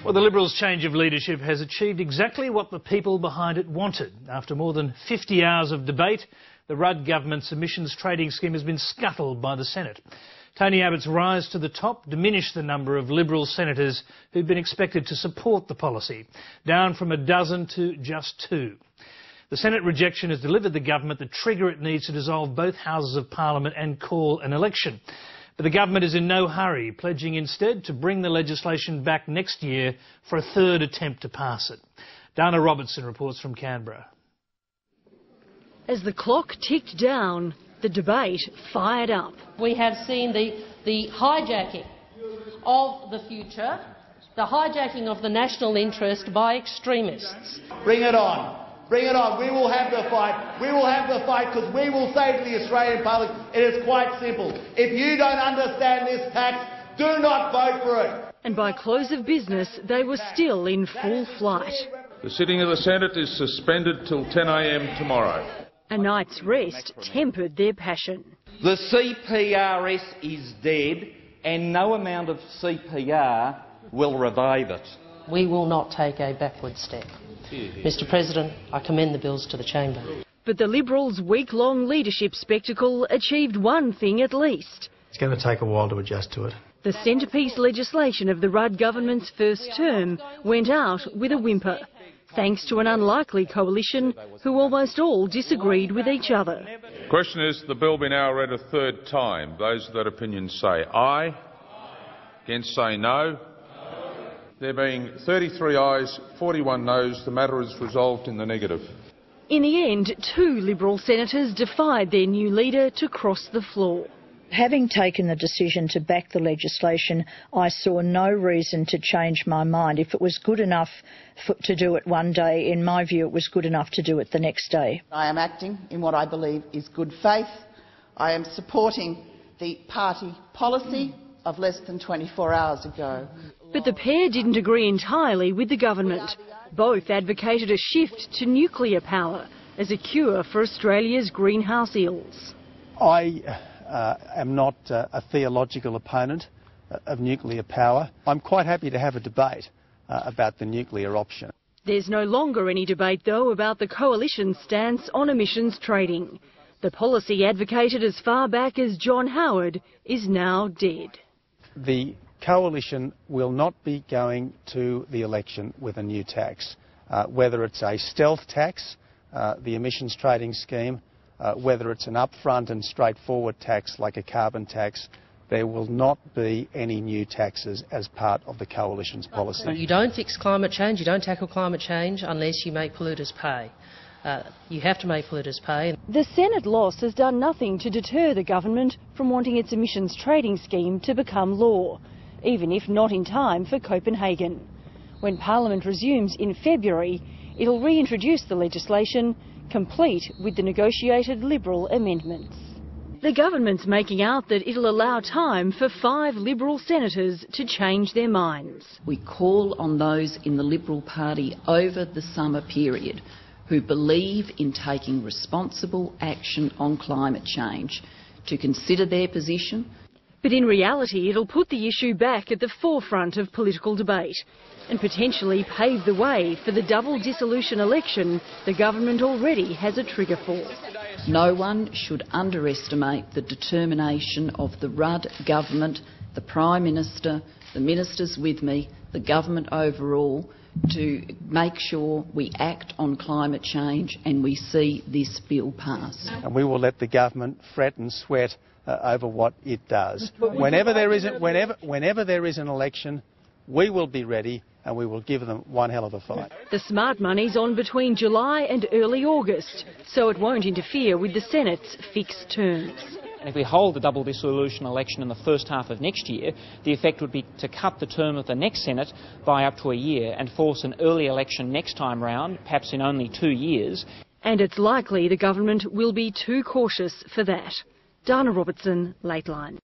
Well, the Liberals' change of leadership has achieved exactly what the people behind it wanted. After more than 50 hours of debate, the Rudd government's emissions trading scheme has been scuttled by the Senate. Tony Abbott's rise to the top diminished the number of Liberal senators who'd been expected to support the policy, down from a dozen to just 2. The Senate rejection has delivered the government the trigger it needs to dissolve both houses of Parliament and call an election. But the government is in no hurry, pledging instead to bring the legislation back next year for a third attempt to pass it. Dana Robertson reports from Canberra. As the clock ticked down, the debate fired up. We have seen the hijacking of the future, the hijacking of the national interest by extremists. Bring it on. Bring it on. We will have the fight. We will have the fight because we will say to the Australian public, it is quite simple. If you don't understand this tax, do not vote for it. And by close of business, they were still in full flight. The sitting of the Senate is suspended till 10 a.m. tomorrow. A night's rest tempered their passion. The CPRS is dead and no amount of CPR will revive it. We will not take a backward step. Mr President, I commend the bills to the chamber. But the Liberals' week-long leadership spectacle achieved one thing at least. It's going to take a while to adjust to it. The centrepiece legislation of the Rudd government's first term went out with a whimper, thanks to an unlikely coalition who almost all disagreed with each other. The question is, the bill be now read a third time. Those of that opinion say aye. Against say no. There being 33 ayes, 41 noes, the matter is resolved in the negative. In the end, 2 Liberal senators defied their new leader to cross the floor. Having taken the decision to back the legislation, I saw no reason to change my mind. If it was good enough to do it one day, in my view, it was good enough to do it the next day. I am acting in what I believe is good faith. I am supporting the party policy of less than 24 hours ago. But the pair didn't agree entirely with the government. Both advocated a shift to nuclear power as a cure for Australia's greenhouse ills. I am not a theological opponent of nuclear power. I'm quite happy to have a debate about the nuclear option. There's no longer any debate, though, about the coalition's stance on emissions trading. The policy advocated as far back as John Howard is now dead. The coalition will not be going to the election with a new tax, whether it's a stealth tax, the emissions trading scheme, whether it's an upfront and straightforward tax like a carbon tax. There will not be any new taxes as part of the coalition's policy. You don't fix climate change, you don't tackle climate change unless you make polluters pay. You have to make polluters pay. The Senate loss has done nothing to deter the government from wanting its emissions trading scheme to become law, even if not in time for Copenhagen. When Parliament resumes in February, it'll reintroduce the legislation, complete with the negotiated Liberal amendments. The government's making out that it'll allow time for 5 Liberal senators to change their minds. We call on those in the Liberal Party over the summer period who believe in taking responsible action on climate change to consider their position. But in reality, it'll put the issue back at the forefront of political debate and potentially pave the way for the double dissolution election the government already has a trigger for. No one should underestimate the determination of the Rudd government, the Prime Minister, the ministers with me, the government overall, to make sure we act on climate change and we see this bill pass. And we will let the government fret and sweat over what it does. Whenever there is an election, we will be ready and we will give them one hell of a fight. The smart money's on between July and early August, so it won't interfere with the Senate's fixed terms. And if we hold the double dissolution election in the first half of next year, the effect would be to cut the term of the next Senate by up to a year and force an early election next time round, perhaps in only 2 years. And it's likely the government will be too cautious for that. Dana Robertson, Lateline.